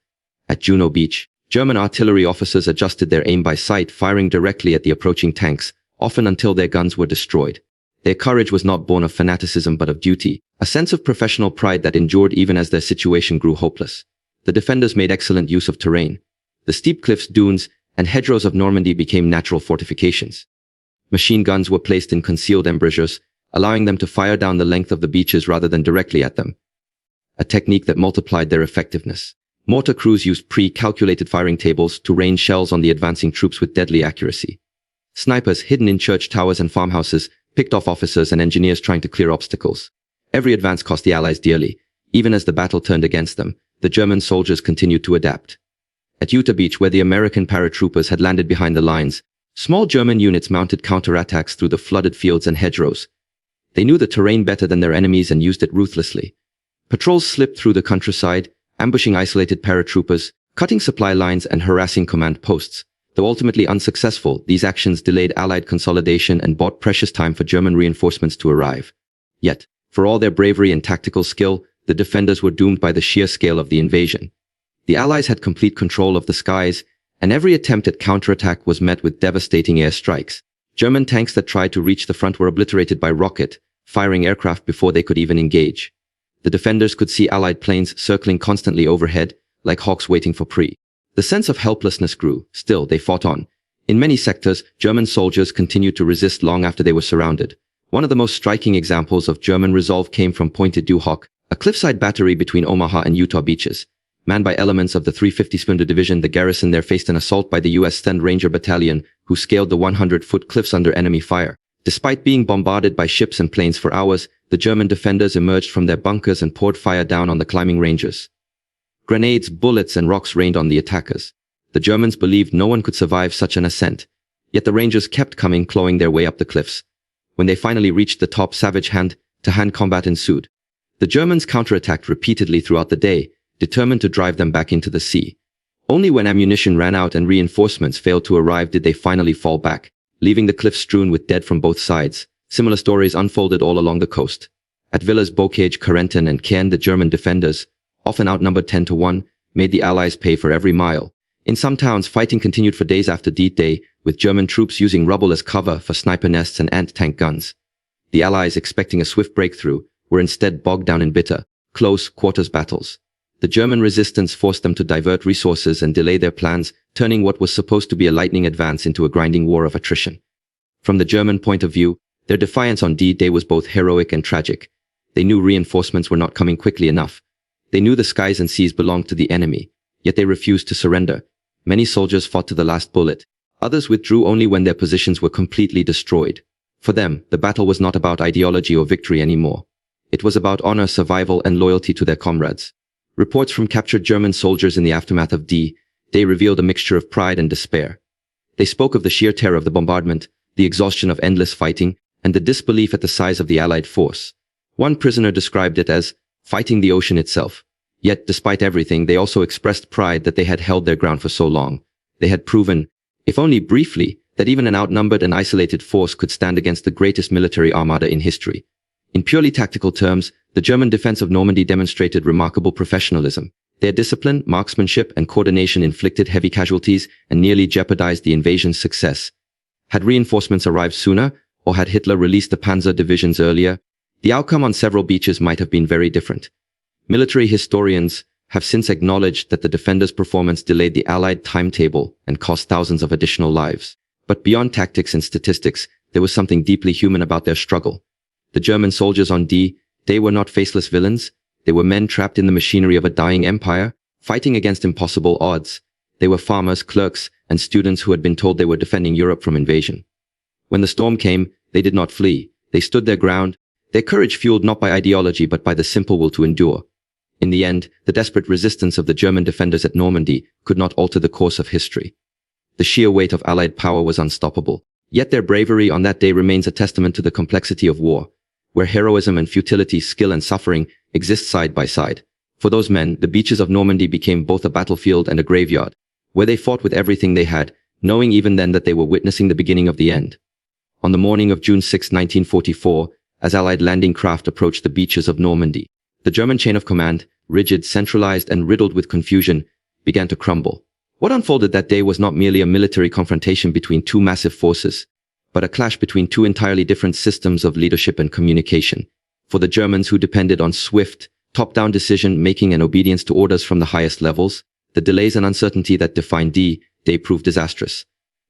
Speaker 1: At Juno Beach, German artillery officers adjusted their aim by sight, firing directly at the approaching tanks, often until their guns were destroyed. Their courage was not born of fanaticism but of duty, a sense of professional pride that endured even as their situation grew hopeless. The defenders made excellent use of terrain. The steep cliffs, dunes, and hedgerows of Normandy became natural fortifications. Machine guns were placed in concealed embrasures, allowing them to fire down the length of the beaches rather than directly at them, a technique that multiplied their effectiveness. Mortar crews used pre-calculated firing tables to rain shells on the advancing troops with deadly accuracy. Snipers hidden in church towers and farmhouses picked off officers and engineers trying to clear obstacles. Every advance cost the Allies dearly. Even as the battle turned against them, the German soldiers continued to adapt. At Utah Beach, where the American paratroopers had landed behind the lines, small German units mounted counterattacks through the flooded fields and hedgerows. They knew the terrain better than their enemies and used it ruthlessly. Patrols slipped through the countryside, ambushing isolated paratroopers, cutting supply lines and harassing command posts. Though ultimately unsuccessful, these actions delayed Allied consolidation and bought precious time for German reinforcements to arrive. Yet, for all their bravery and tactical skill, the defenders were doomed by the sheer scale of the invasion. The Allies had complete control of the skies, and every attempt at counterattack was met with devastating airstrikes. German tanks that tried to reach the front were obliterated by rocket-firing aircraft before they could even engage. The defenders could see Allied planes circling constantly overhead, like hawks waiting for prey. The sense of helplessness grew. Still, they fought on. In many sectors, German soldiers continued to resist long after they were surrounded. One of the most striking examples of German resolve came from Pointed Duhawk, a cliffside battery between Omaha and Utah beaches. Manned by elements of the 350 Spooner Division, the garrison there faced an assault by the U.S. 10th Ranger Battalion, who scaled the 100-foot cliffs under enemy fire. Despite being bombarded by ships and planes for hours, the German defenders emerged from their bunkers and poured fire down on the climbing Rangers. Grenades, bullets, and rocks rained on the attackers. The Germans believed no one could survive such an ascent. Yet the Rangers kept coming, clawing their way up the cliffs. When they finally reached the top, savage hand-to-hand combat ensued. The Germans counterattacked repeatedly throughout the day, determined to drive them back into the sea. Only when ammunition ran out and reinforcements failed to arrive did they finally fall back, leaving the cliffs strewn with dead from both sides. Similar stories unfolded all along the coast. At Villas Bocage, Carentan, and Caen, the German defenders, often outnumbered 10-1, made the Allies pay for every mile. In some towns, fighting continued for days after D-Day, with German troops using rubble as cover for sniper nests and anti-tank guns. The Allies, expecting a swift breakthrough, were instead bogged down in bitter, close quarters battles. The German resistance forced them to divert resources and delay their plans, turning what was supposed to be a lightning advance into a grinding war of attrition. From the German point of view, their defiance on D-Day was both heroic and tragic. They knew reinforcements were not coming quickly enough. They knew the skies and seas belonged to the enemy, yet they refused to surrender. Many soldiers fought to the last bullet. Others withdrew only when their positions were completely destroyed. For them, the battle was not about ideology or victory anymore. It was about honor, survival, and loyalty to their comrades. Reports from captured German soldiers in the aftermath of D-Day revealed a mixture of pride and despair. They spoke of the sheer terror of the bombardment, the exhaustion of endless fighting, and the disbelief at the size of the Allied force. One prisoner described it as fighting the ocean itself. Yet, despite everything, they also expressed pride that they had held their ground for so long. They had proven, if only briefly, that even an outnumbered and isolated force could stand against the greatest military armada in history. In purely tactical terms, the German defense of Normandy demonstrated remarkable professionalism. Their discipline, marksmanship, and coordination inflicted heavy casualties and nearly jeopardized the invasion's success. Had reinforcements arrived sooner, or had Hitler released the panzer divisions earlier, the outcome on several beaches might have been very different. Military historians have since acknowledged that the defenders' performance delayed the Allied timetable and cost thousands of additional lives. But beyond tactics and statistics, there was something deeply human about their struggle. The German soldiers on D-Day were not faceless villains. They were men trapped in the machinery of a dying empire, fighting against impossible odds. They were farmers, clerks, and students who had been told they were defending Europe from invasion. When the storm came, they did not flee. They stood their ground, their courage fueled not by ideology but by the simple will to endure. In the end, the desperate resistance of the German defenders at Normandy could not alter the course of history. The sheer weight of Allied power was unstoppable. Yet their bravery on that day remains a testament to the complexity of war, where heroism and futility, skill and suffering exist side by side. For those men, the beaches of Normandy became both a battlefield and a graveyard, where they fought with everything they had, knowing even then that they were witnessing the beginning of the end. On the morning of June 6, 1944, as Allied landing craft approached the beaches of Normandy, the German chain of command, rigid, centralized, and riddled with confusion, began to crumble. What unfolded that day was not merely a military confrontation between two massive forces, but a clash between two entirely different systems of leadership and communication. For the Germans, who depended on swift, top-down decision-making and obedience to orders from the highest levels, the delays and uncertainty that defined D-Day proved disastrous.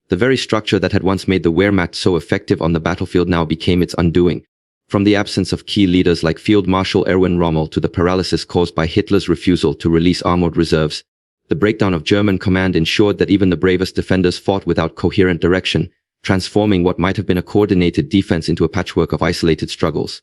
Speaker 1: The very structure that had once made the Wehrmacht so effective on the battlefield now became its undoing. From the absence of key leaders like Field Marshal Erwin Rommel to the paralysis caused by Hitler's refusal to release armored reserves, the breakdown of German command ensured that even the bravest defenders fought without coherent direction, transforming what might have been a coordinated defense into a patchwork of isolated struggles.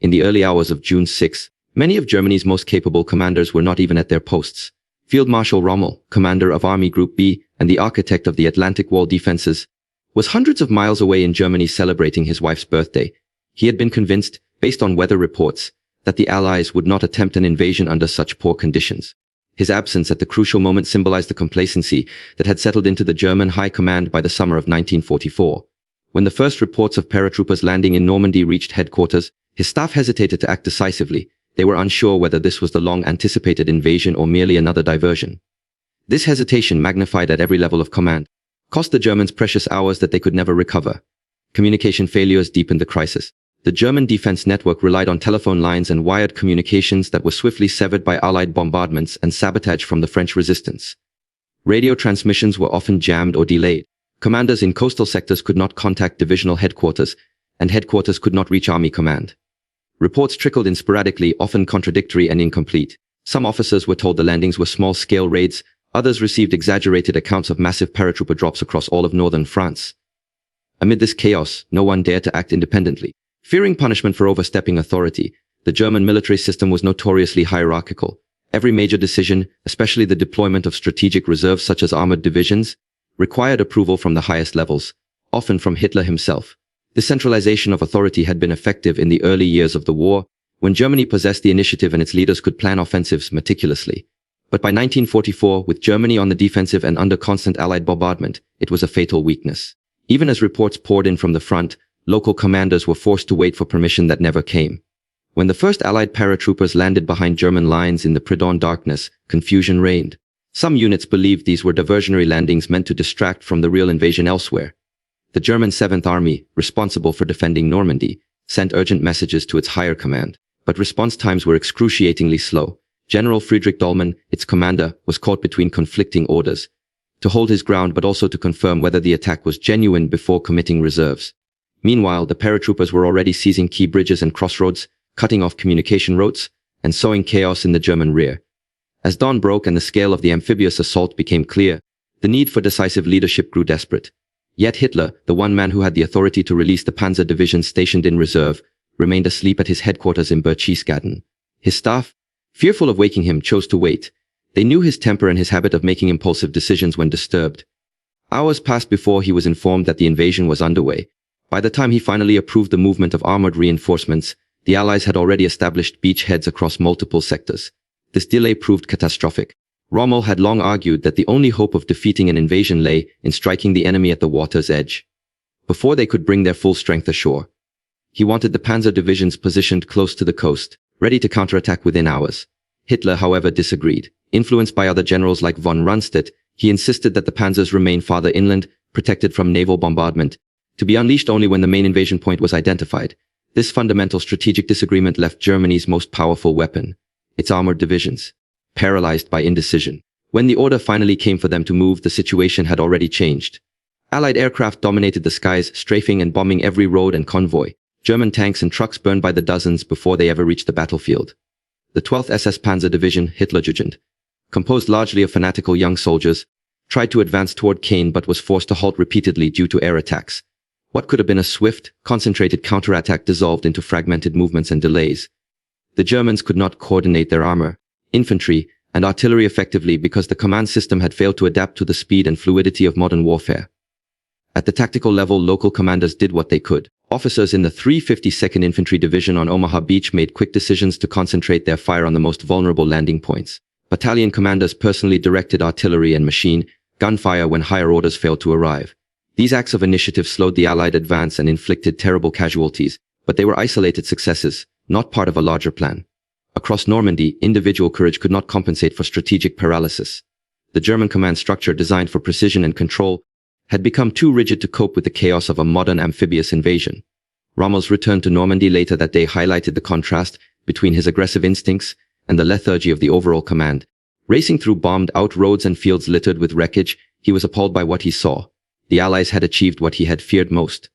Speaker 1: In the early hours of June 6, many of Germany's most capable commanders were not even at their posts. Field Marshal Rommel, commander of Army Group B and the architect of the Atlantic Wall defenses, was hundreds of miles away in Germany celebrating his wife's birthday. He had been convinced, based on weather reports, that the Allies would not attempt an invasion under such poor conditions. His absence at the crucial moment symbolized the complacency that had settled into the German high command by the summer of 1944. When the first reports of paratroopers landing in Normandy reached headquarters, his staff hesitated to act decisively. They were unsure whether this was the long-anticipated invasion or merely another diversion. This hesitation, magnified at every level of command, cost the Germans precious hours that they could never recover. Communication failures deepened the crisis. The German defense network relied on telephone lines and wired communications that were swiftly severed by Allied bombardments and sabotage from the French resistance. Radio transmissions were often jammed or delayed. Commanders in coastal sectors could not contact divisional headquarters, and headquarters could not reach Army command. Reports trickled in sporadically, often contradictory and incomplete. Some officers were told the landings were small-scale raids, others received exaggerated accounts of massive paratrooper drops across all of northern France. Amid this chaos, no one dared to act independently. Fearing punishment for overstepping authority, the German military system was notoriously hierarchical. Every major decision, especially the deployment of strategic reserves such as armored divisions, required approval from the highest levels, often from Hitler himself. This centralization of authority had been effective in the early years of the war, when Germany possessed the initiative and its leaders could plan offensives meticulously. But by 1944, with Germany on the defensive and under constant Allied bombardment, it was a fatal weakness. Even as reports poured in from the front, local commanders were forced to wait for permission that never came. When the first Allied paratroopers landed behind German lines in the pre-dawn darkness, confusion reigned. Some units believed these were diversionary landings meant to distract from the real invasion elsewhere. The German 7th Army, responsible for defending Normandy, sent urgent messages to its higher command, but response times were excruciatingly slow. General Friedrich Dollmann, its commander, was caught between conflicting orders, to hold his ground but also to confirm whether the attack was genuine before committing reserves. Meanwhile, the paratroopers were already seizing key bridges and crossroads, cutting off communication routes, and sowing chaos in the German rear. As dawn broke and the scale of the amphibious assault became clear, the need for decisive leadership grew desperate. Yet Hitler, the one man who had the authority to release the panzer divisions stationed in reserve, remained asleep at his headquarters in Berchtesgaden. His staff, fearful of waking him, chose to wait. They knew his temper and his habit of making impulsive decisions when disturbed. Hours passed before he was informed that the invasion was underway. By the time he finally approved the movement of armored reinforcements, the Allies had already established beachheads across multiple sectors. This delay proved catastrophic. Rommel had long argued that the only hope of defeating an invasion lay in striking the enemy at the water's edge, before they could bring their full strength ashore. He wanted the panzer divisions positioned close to the coast, ready to counterattack within hours. Hitler, however, disagreed. Influenced by other generals like von Rundstedt, he insisted that the panzers remain farther inland, protected from naval bombardment, to be unleashed only when the main invasion point was identified. This fundamental strategic disagreement left Germany's most powerful weapon, its armored divisions, paralyzed by indecision. When the order finally came for them to move, the situation had already changed. Allied aircraft dominated the skies, strafing and bombing every road and convoy. German tanks and trucks burned by the dozens before they ever reached the battlefield. The 12th SS Panzer Division, Hitlerjugend, composed largely of fanatical young soldiers, tried to advance toward Caen but was forced to halt repeatedly due to air attacks. What could have been a swift, concentrated counterattack dissolved into fragmented movements and delays. The Germans could not coordinate their armor, infantry, and artillery effectively because the command system had failed to adapt to the speed and fluidity of modern warfare. At the tactical level, local commanders did what they could. Officers in the 352nd Infantry Division on Omaha Beach made quick decisions to concentrate their fire on the most vulnerable landing points. Battalion commanders personally directed artillery and machine gunfire when higher orders failed to arrive. These acts of initiative slowed the Allied advance and inflicted terrible casualties, but they were isolated successes, not part of a larger plan. Across Normandy, individual courage could not compensate for strategic paralysis. The German command structure, designed for precision and control, had become too rigid to cope with the chaos of a modern amphibious invasion. Rommel's return to Normandy later that day highlighted the contrast between his aggressive instincts and the lethargy of the overall command. Racing through bombed-out roads and fields littered with wreckage, he was appalled by what he saw. The Allies had achieved what he had feared most: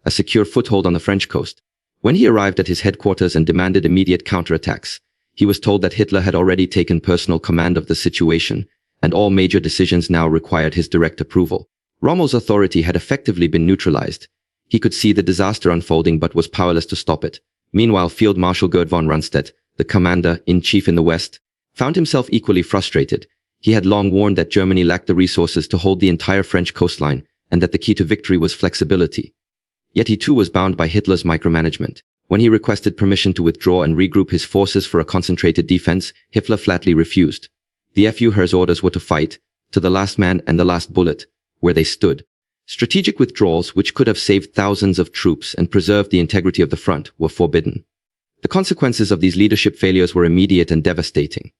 Speaker 1: a secure foothold on the French coast. When he arrived at his headquarters and demanded immediate counterattacks, he was told that Hitler had already taken personal command of the situation, and all major decisions now required his direct approval. Rommel's authority had effectively been neutralized. He could see the disaster unfolding but was powerless to stop it. Meanwhile, Field Marshal Gerd von Rundstedt, the commander-in-chief in the West, found himself equally frustrated. He had long warned that Germany lacked the resources to hold the entire French coastline, and that the key to victory was flexibility. Yet he too was bound by Hitler's micromanagement. When he requested permission to withdraw and regroup his forces for a concentrated defense, Hitler flatly refused. The Führer's orders were to fight, to the last man and the last bullet, where they stood. Strategic withdrawals, which could have saved thousands of troops and preserved the integrity of the front, were forbidden. The consequences of these leadership failures were immediate and devastating.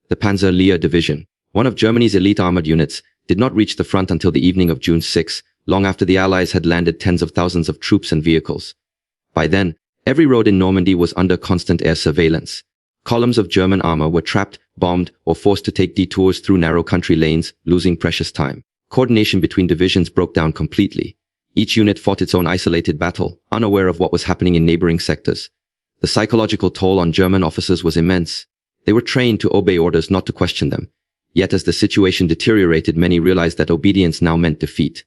Speaker 1: The Panzer Lehr Division, one of Germany's elite armored units, did not reach the front until the evening of June 6, long after the Allies had landed tens of thousands of troops and vehicles. By then, every road in Normandy was under constant air surveillance. Columns of German armor were trapped, bombed, or forced to take detours through narrow country lanes, losing precious time. Coordination between divisions broke down completely. Each unit fought its own isolated battle, unaware of what was happening in neighboring sectors. The psychological toll on German officers was immense. They were trained to obey orders, not to question them. Yet as the situation deteriorated, many realized that obedience now meant defeat.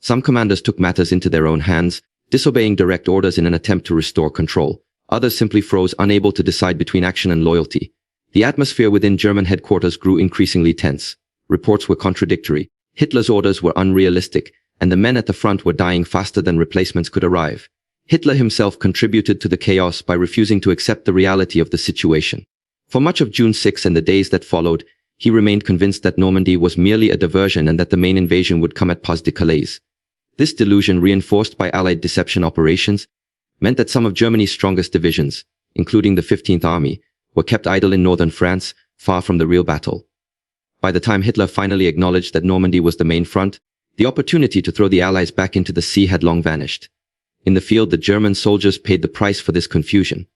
Speaker 1: Some commanders took matters into their own hands, disobeying direct orders in an attempt to restore control. Others simply froze, unable to decide between action and loyalty. The atmosphere within German headquarters grew increasingly tense. Reports were contradictory. Hitler's orders were unrealistic, and the men at the front were dying faster than replacements could arrive. Hitler himself contributed to the chaos by refusing to accept the reality of the situation. For much of June 6 and the days that followed, he remained convinced that Normandy was merely a diversion and that the main invasion would come at Pas de Calais. This delusion, reinforced by Allied deception operations, meant that some of Germany's strongest divisions, including the 15th Army, were kept idle in northern France, far from the real battle. By the time Hitler finally acknowledged that Normandy was the main front, the opportunity to throw the Allies back into the sea had long vanished. In the field, the German soldiers paid the price for this confusion.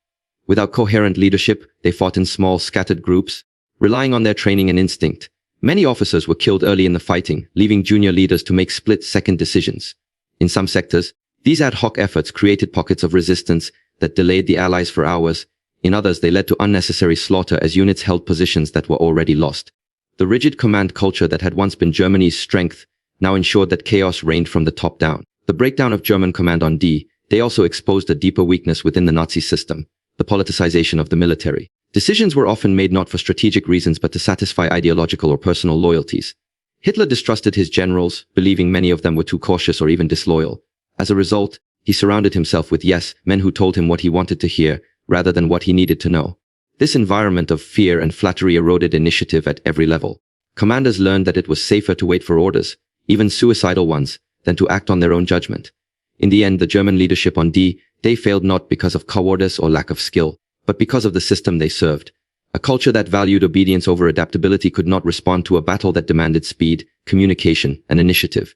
Speaker 1: Without coherent leadership, they fought in small, scattered groups, relying on their training and instinct. Many officers were killed early in the fighting, leaving junior leaders to make split-second decisions. In some sectors, these ad hoc efforts created pockets of resistance that delayed the Allies for hours. In others, they led to unnecessary slaughter as units held positions that were already lost. The rigid command culture that had once been Germany's strength now ensured that chaos reigned from the top down. The breakdown of German command on D-Day also exposed a deeper weakness within the Nazi system: the politicization of the military. Decisions were often made not for strategic reasons but to satisfy ideological or personal loyalties. Hitler distrusted his generals, believing many of them were too cautious or even disloyal. As a result, he surrounded himself with men who told him what he wanted to hear, rather than what he needed to know. This environment of fear and flattery eroded initiative at every level. Commanders learned that it was safer to wait for orders, even suicidal ones, than to act on their own judgment. In the end, the German leadership on D-Day failed not because of cowardice or lack of skill, but because of the system they served. A culture that valued obedience over adaptability could not respond to a battle that demanded speed, communication, and initiative.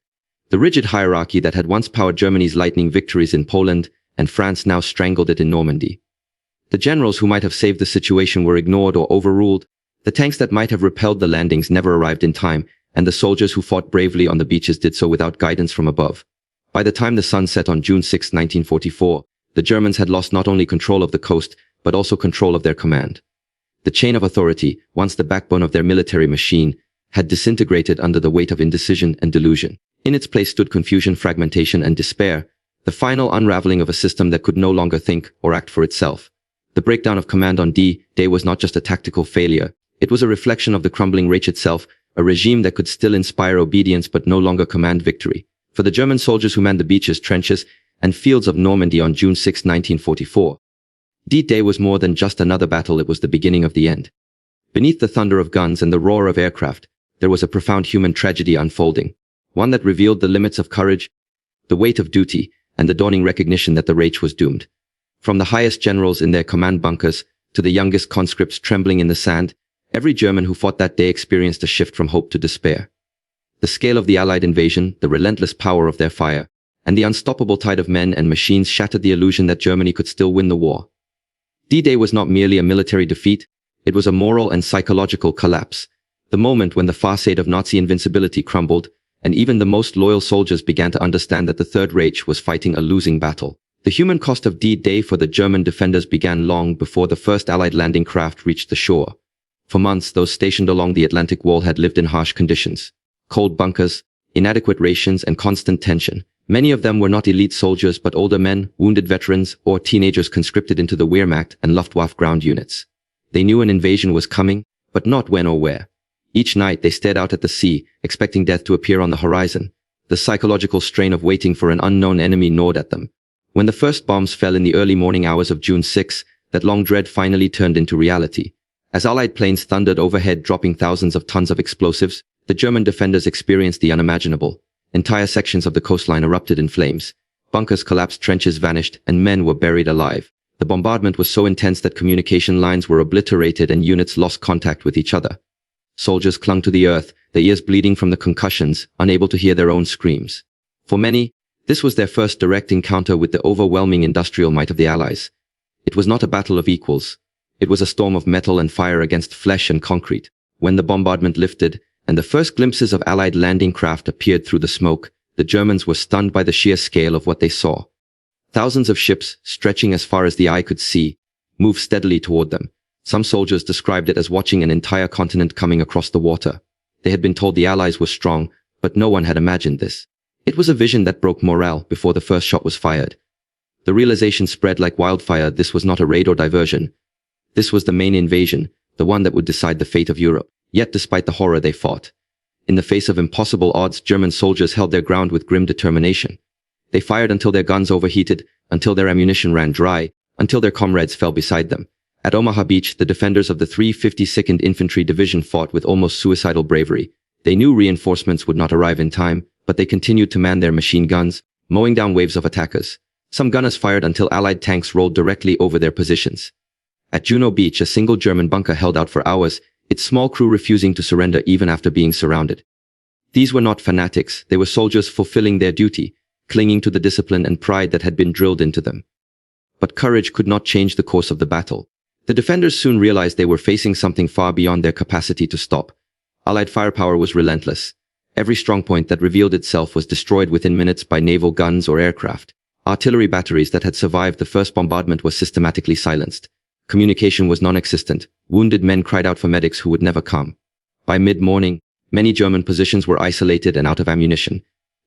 Speaker 1: The rigid hierarchy that had once powered Germany's lightning victories in Poland and France now strangled it in Normandy. The generals who might have saved the situation were ignored or overruled. The tanks that might have repelled the landings never arrived in time, and the soldiers who fought bravely on the beaches did so without guidance from above. By the time the sun set on June 6, 1944, the Germans had lost not only control of the coast, but also control of their command. The chain of authority, once the backbone of their military machine, had disintegrated under the weight of indecision and delusion. In its place stood confusion, fragmentation, and despair, the final unraveling of a system that could no longer think or act for itself. The breakdown of command on D-Day was not just a tactical failure. It was a reflection of the crumbling Reich itself, a regime that could still inspire obedience but no longer command victory. For the German soldiers who manned the beaches, trenches, and fields of Normandy on June 6, 1944, D-Day was more than just another battle. It was the beginning of the end. Beneath the thunder of guns and the roar of aircraft, there was a profound human tragedy unfolding, one that revealed the limits of courage, the weight of duty, and the dawning recognition that the Reich was doomed. From the highest generals in their command bunkers to the youngest conscripts trembling in the sand, Every German who fought that day experienced a shift from hope to despair. The scale of the Allied invasion, the relentless power of their fire, and the unstoppable tide of men and machines shattered the illusion that Germany could still win the war. D-Day was not merely a military defeat, it was a moral and psychological collapse. The moment when the facade of Nazi invincibility crumbled, and even the most loyal soldiers began to understand that the Third Reich was fighting a losing battle. The human cost of D-Day for the German defenders began long before the first Allied landing craft reached the shore. For months, those stationed along the Atlantic Wall had lived in harsh conditions. Cold bunkers, inadequate rations, and constant tension. Many of them were not elite soldiers but older men, wounded veterans, or teenagers conscripted into the Wehrmacht and Luftwaffe ground units. They knew an invasion was coming, but not when or where. Each night they stared out at the sea, expecting death to appear on the horizon. The psychological strain of waiting for an unknown enemy gnawed at them. When the first bombs fell in the early morning hours of June 6, that long dread finally turned into reality. As Allied planes thundered overhead dropping thousands of tons of explosives, the German defenders experienced the unimaginable. Entire sections of the coastline erupted in flames. Bunkers collapsed, trenches vanished, and men were buried alive. The bombardment was so intense that communication lines were obliterated and units lost contact with each other. Soldiers clung to the earth, their ears bleeding from the concussions, unable to hear their own screams. For many, this was their first direct encounter with the overwhelming industrial might of the Allies. It was not a battle of equals. It was a storm of metal and fire against flesh and concrete. When the bombardment lifted, and the first glimpses of Allied landing craft appeared through the smoke, the Germans were stunned by the sheer scale of what they saw. Thousands of ships, stretching as far as the eye could see, moved steadily toward them. Some soldiers described it as watching an entire continent coming across the water. They had been told the Allies were strong, but no one had imagined this. It was a vision that broke morale before the first shot was fired. The realization spread like wildfire. This was not a raid or diversion. This was the main invasion, the one that would decide the fate of Europe. Yet despite the horror they fought. In the face of impossible odds, German soldiers held their ground with grim determination. They fired until their guns overheated, until their ammunition ran dry, until their comrades fell beside them. At Omaha Beach, the defenders of the 352nd Infantry Division fought with almost suicidal bravery. They knew reinforcements would not arrive in time, but they continued to man their machine guns, mowing down waves of attackers. Some gunners fired until Allied tanks rolled directly over their positions. At Juno Beach, a single German bunker held out for hours, its small crew refusing to surrender even after being surrounded. These were not fanatics, they were soldiers fulfilling their duty, clinging to the discipline and pride that had been drilled into them. But courage could not change the course of the battle. The defenders soon realized they were facing something far beyond their capacity to stop. Allied firepower was relentless. Every strongpoint that revealed itself was destroyed within minutes by naval guns or aircraft. Artillery batteries that had survived the first bombardment were systematically silenced. Communication was non-existent. Wounded men cried out for medics who would never come. By mid-morning, many German positions were isolated and out of ammunition.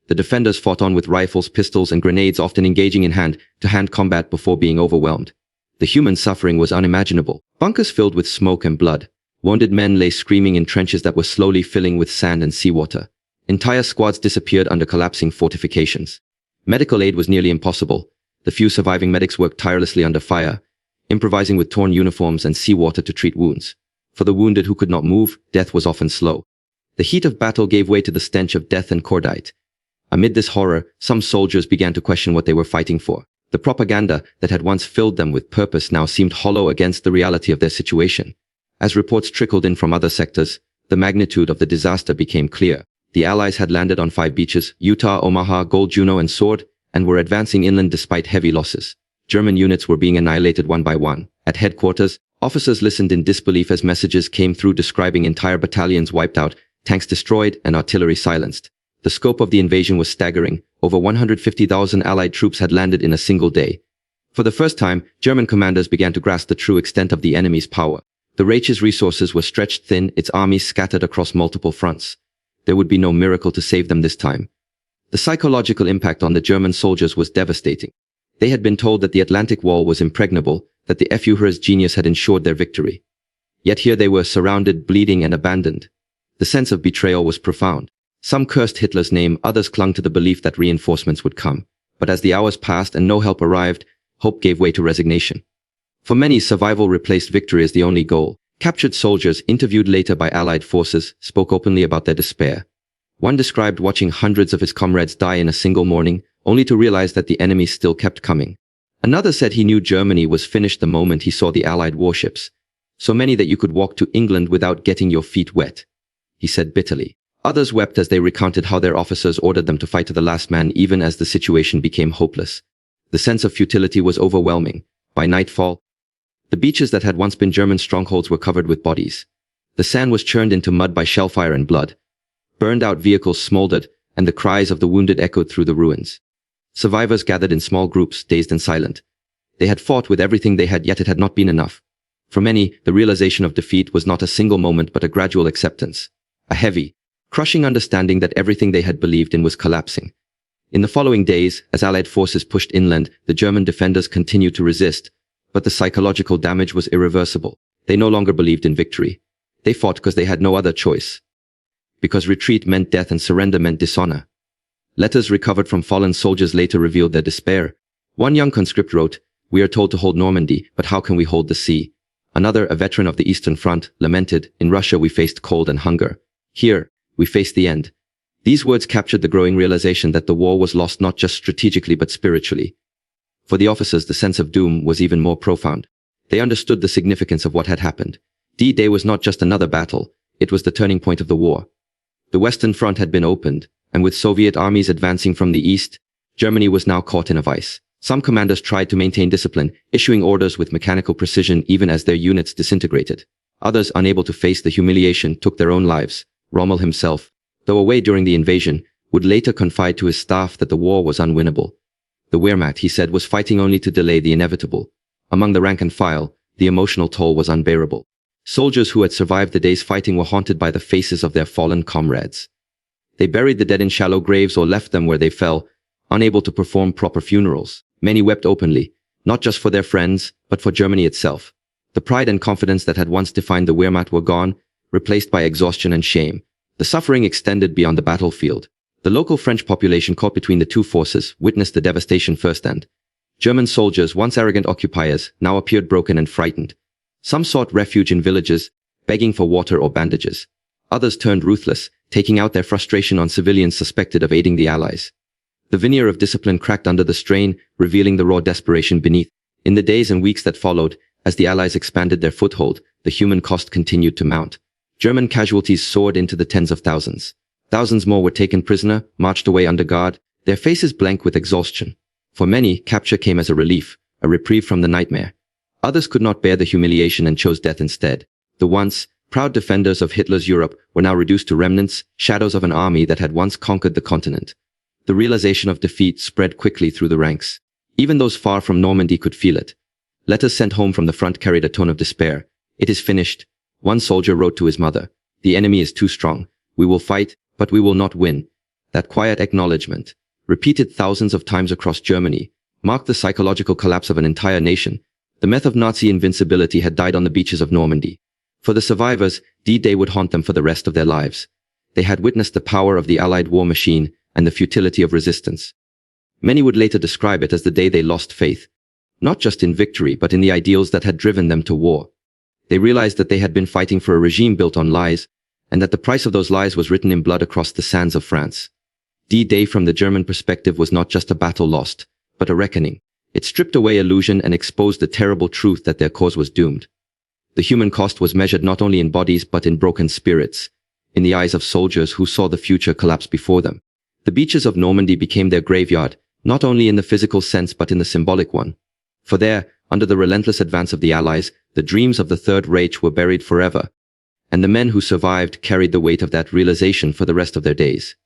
Speaker 1: The defenders fought on with rifles, pistols, and grenades, often engaging in hand-to-hand combat before being overwhelmed. The human suffering was unimaginable. Bunkers filled with smoke and blood. Wounded men lay screaming in trenches that were slowly filling with sand and seawater. Entire squads disappeared under collapsing fortifications. Medical aid was nearly impossible. The few surviving medics worked tirelessly under fire, improvising with torn uniforms and seawater to treat wounds. For the wounded who could not move, death was often slow. The heat of battle gave way to the stench of death and cordite. Amid this horror, some soldiers began to question what they were fighting for. The propaganda that had once filled them with purpose now seemed hollow against the reality of their situation. As reports trickled in from other sectors, the magnitude of the disaster became clear. The Allies had landed on 5 beaches, Utah, Omaha, Gold, Juno, and Sword, and were advancing inland despite heavy losses. German units were being annihilated one by one. At headquarters, officers listened in disbelief as messages came through describing entire battalions wiped out, tanks destroyed, and artillery silenced. The scope of the invasion was staggering. Over 150,000 Allied troops had landed in a single day. For the first time, German commanders began to grasp the true extent of the enemy's power. The Reich's resources were stretched thin, its armies scattered across multiple fronts. There would be no miracle to save them this time. The psychological impact on the German soldiers was devastating. They had been told that the Atlantic Wall was impregnable, that the Führer's genius had ensured their victory. Yet here they were surrounded, bleeding, and abandoned. The sense of betrayal was profound. Some cursed Hitler's name, others clung to the belief that reinforcements would come. But as the hours passed and no help arrived, hope gave way to resignation. For many, survival replaced victory as the only goal. Captured soldiers, interviewed later by Allied forces, spoke openly about their despair. One described watching hundreds of his comrades die in a single morning, only to realize that the enemy still kept coming. Another said he knew Germany was finished the moment he saw the Allied warships. So many that you could walk to England without getting your feet wet, he said bitterly. Others wept as they recounted how their officers ordered them to fight to the last man even as the situation became hopeless. The sense of futility was overwhelming. By nightfall, the beaches that had once been German strongholds were covered with bodies. The sand was churned into mud by shellfire and blood. Burned-out vehicles smoldered, and the cries of the wounded echoed through the ruins. Survivors gathered in small groups, dazed and silent. They had fought with everything they had, yet it had not been enough. For many, the realization of defeat was not a single moment but a gradual acceptance. A heavy, crushing understanding that everything they had believed in was collapsing. In the following days, as Allied forces pushed inland, the German defenders continued to resist, but the psychological damage was irreversible. They no longer believed in victory. They fought because they had no other choice. Because retreat meant death and surrender meant dishonor. Letters recovered from fallen soldiers later revealed their despair. One young conscript wrote, "We are told to hold Normandy, but how can we hold the sea?" Another, a veteran of the Eastern Front, lamented, "In Russia we faced cold and hunger. Here, we face the end." These words captured the growing realization that the war was lost not just strategically but spiritually. For the officers, the sense of doom was even more profound. They understood the significance of what had happened. D-Day was not just another battle, it was the turning point of the war. The Western Front had been opened, and with Soviet armies advancing from the east, Germany was now caught in a vice. Some commanders tried to maintain discipline, issuing orders with mechanical precision even as their units disintegrated. Others, unable to face the humiliation, took their own lives. Rommel himself, though away during the invasion, would later confide to his staff that the war was unwinnable. The Wehrmacht, he said, was fighting only to delay the inevitable. Among the rank and file, the emotional toll was unbearable. Soldiers who had survived the day's fighting were haunted by the faces of their fallen comrades. They buried the dead in shallow graves or left them where they fell, unable to perform proper funerals. Many wept openly, not just for their friends, but for Germany itself. The pride and confidence that had once defined the Wehrmacht were gone, replaced by exhaustion and shame. The suffering extended beyond the battlefield. The local French population caught between the two forces witnessed the devastation firsthand. German soldiers, once arrogant occupiers, now appeared broken and frightened. Some sought refuge in villages, begging for water or bandages. Others turned ruthless, taking out their frustration on civilians suspected of aiding the Allies. The veneer of discipline cracked under the strain, revealing the raw desperation beneath. In the days and weeks that followed, as the Allies expanded their foothold, the human cost continued to mount. German casualties soared into the tens of thousands. Thousands more were taken prisoner, marched away under guard, their faces blank with exhaustion. For many, capture came as a relief, a reprieve from the nightmare. Others could not bear the humiliation and chose death instead. The once proud defenders of Hitler's Europe were now reduced to remnants, shadows of an army that had once conquered the continent. The realization of defeat spread quickly through the ranks. Even those far from Normandy could feel it. Letters sent home from the front carried a tone of despair. "It is finished." One soldier wrote to his mother, "The enemy is too strong. We will fight, but we will not win." That quiet acknowledgement, repeated thousands of times across Germany, marked the psychological collapse of an entire nation. The myth of Nazi invincibility had died on the beaches of Normandy. For the survivors, D-Day would haunt them for the rest of their lives. They had witnessed the power of the Allied war machine and the futility of resistance. Many would later describe it as the day they lost faith, not just in victory but in the ideals that had driven them to war. They realized that they had been fighting for a regime built on lies, and that the price of those lies was written in blood across the sands of France. D-Day from the German perspective was not just a battle lost, but a reckoning. It stripped away illusion and exposed the terrible truth that their cause was doomed. The human cost was measured not only in bodies but in broken spirits, in the eyes of soldiers who saw the future collapse before them. The beaches of Normandy became their graveyard, not only in the physical sense but in the symbolic one. For there, under the relentless advance of the Allies, the dreams of the Third Reich were buried forever, and the men who survived carried the weight of that realization for the rest of their days.